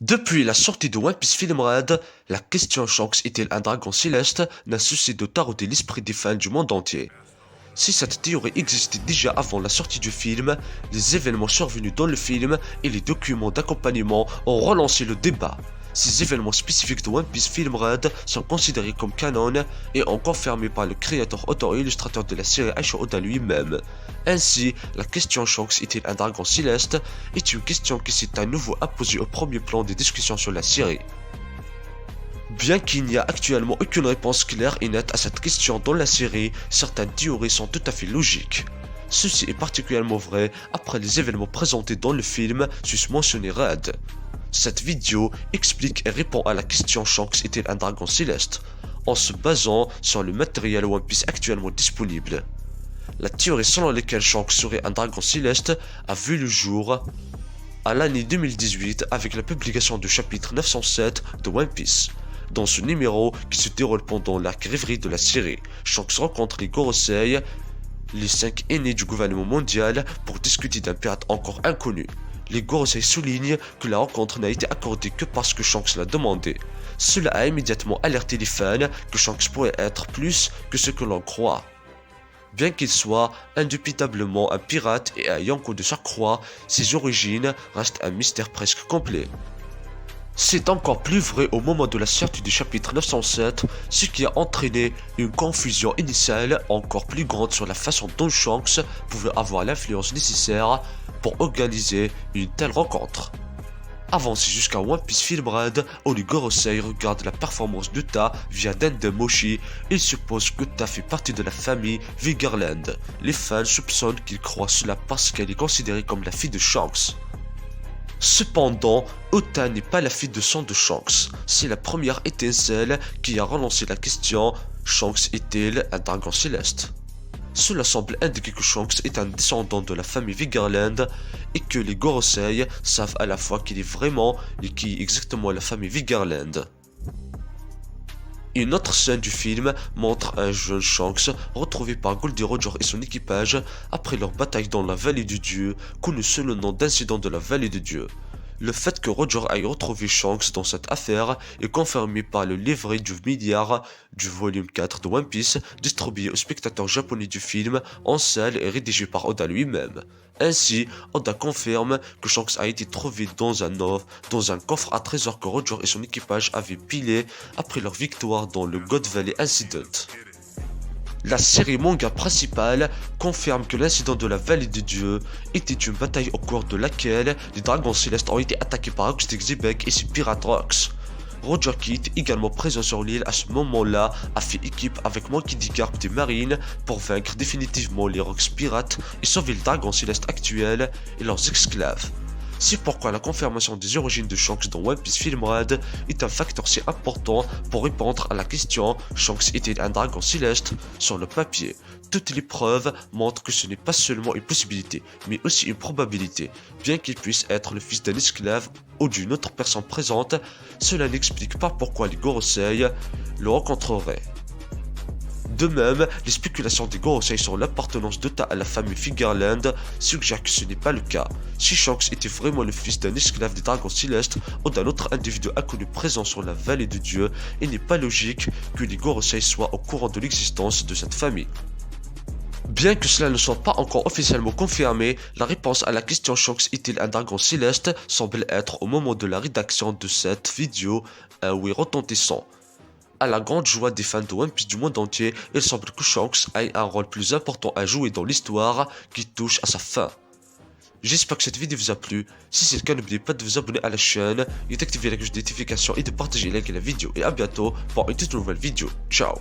Depuis la sortie de One Piece Film Red, la question Shanks est-il un dragon céleste n'a cessé de tarauder l'esprit des fans du monde entier. Si cette théorie existait déjà avant la sortie du film, les événements survenus dans le film et les documents d'accompagnement ont relancé le débat. Ces événements spécifiques de One Piece Film Red sont considérés comme canon et ont confirmé par le créateur auteur et illustrateur de la série Eiichiro Oda lui-même. Ainsi, la question Shanks est-il un dragon céleste est une question qui s'est à nouveau apposée au premier plan des discussions sur la série. Bien qu'il n'y a actuellement aucune réponse claire et nette à cette question dans la série, certaines théories sont tout à fait logiques. Ceci est particulièrement vrai après les événements présentés dans le film susmentionné Red. Cette vidéo explique et répond à la question Shanks est-il un dragon céleste, en se basant sur le matériel One Piece actuellement disponible. La théorie selon laquelle Shanks serait un dragon céleste a vu le jour à l'année 2018 avec la publication du chapitre 907 de One Piece. Dans ce numéro qui se déroule pendant l'arc rêverie de la série, Shanks rencontre les Gorosei, les 5 aînés du gouvernement mondial, pour discuter d'un pirate encore inconnu. Les Gorosei soulignent que la rencontre n'a été accordée que parce que Shanks l'a demandé. Cela a immédiatement alerté les fans que Shanks pourrait être plus que ce que l'on croit. Bien qu'il soit indubitablement un pirate et un Yonko de surcroît, ses origines restent un mystère presque complet. C'est encore plus vrai au moment de la sortie du chapitre 907, ce qui a entraîné une confusion initiale encore plus grande sur la façon dont Shanks pouvait avoir l'influence nécessaire pour organiser une telle rencontre. Avancé jusqu'à One Piece Film Red, où les Gorosei regardent la performance de Ta via Dende Moshi, ils supposent que Ta fait partie de la famille Vigerland. Les fans soupçonnent qu'ils croient cela parce qu'elle est considérée comme la fille de Shanks. Cependant, Ota n'est pas la fille de sang de Shanks. C'est la première étincelle qui a relancé la question Shanks est-il un dragon céleste? Cela semble indiquer que Shanks est un descendant de la famille Vigerland et que les Gorosei savent à la fois qu'il est vraiment et qui est exactement la famille Vigerland. Une autre scène du film montre un jeune Shanks retrouvé par Goldie Roger et son équipage après leur bataille dans la Vallée du Dieu, connu sous le nom d'incident de la Vallée de Dieu. Le fait que Roger aille retrouver Shanks dans cette affaire est confirmé par le livret du milliard du volume 4 de One Piece, distribué aux spectateurs japonais du film en salle et rédigé par Oda lui-même. Ainsi, Oda confirme que Shanks a été trouvé dans un coffre à trésors que Roger et son équipage avaient pilé après leur victoire dans le God Valley Incident. La série manga principale confirme que l'incident de la Vallée des Dieux était une bataille au cours de laquelle les dragons célestes ont été attaqués par Rockstick Zebek et ses pirates Rocks. Roger Kidd, également présent sur l'île à ce moment-là, a fait équipe avec Monkey D. Garp des marines pour vaincre définitivement les Rocks pirates et sauver les dragons célestes actuels et leurs esclaves. C'est pourquoi la confirmation des origines de Shanks dans One Piece Film Red est un facteur si important pour répondre à la question Shanks était un dragon céleste. Sur le papier, toutes les preuves montrent que ce n'est pas seulement une possibilité, mais aussi une probabilité. Bien qu'il puisse être le fils d'un esclave ou d'une autre personne présente, cela n'explique pas pourquoi les Gorosei le rencontreraient. De même, les spéculations des Gorosei sur l'appartenance d'Ota à la famille Vigerland suggèrent que ce n'est pas le cas. Si Shanks était vraiment le fils d'un esclave des dragons célestes ou d'un autre individu inconnu présent sur la Vallée de Dieu, il n'est pas logique que les Gorosei soient au courant de l'existence de cette famille. Bien que cela ne soit pas encore officiellement confirmé, la réponse à la question Shanks est-il un dragon céleste semble être au moment de la rédaction de cette vidéo un oui retentissant. À la grande joie des fans de One Piece du monde entier, il semble que Shanks ait un rôle plus important à jouer dans l'histoire qui touche à sa fin. J'espère que cette vidéo vous a plu. Si c'est le cas, n'oubliez pas de vous abonner à la chaîne, et d'activer la cloche de notification et de partager et liker la vidéo. Et à bientôt pour une toute nouvelle vidéo. Ciao.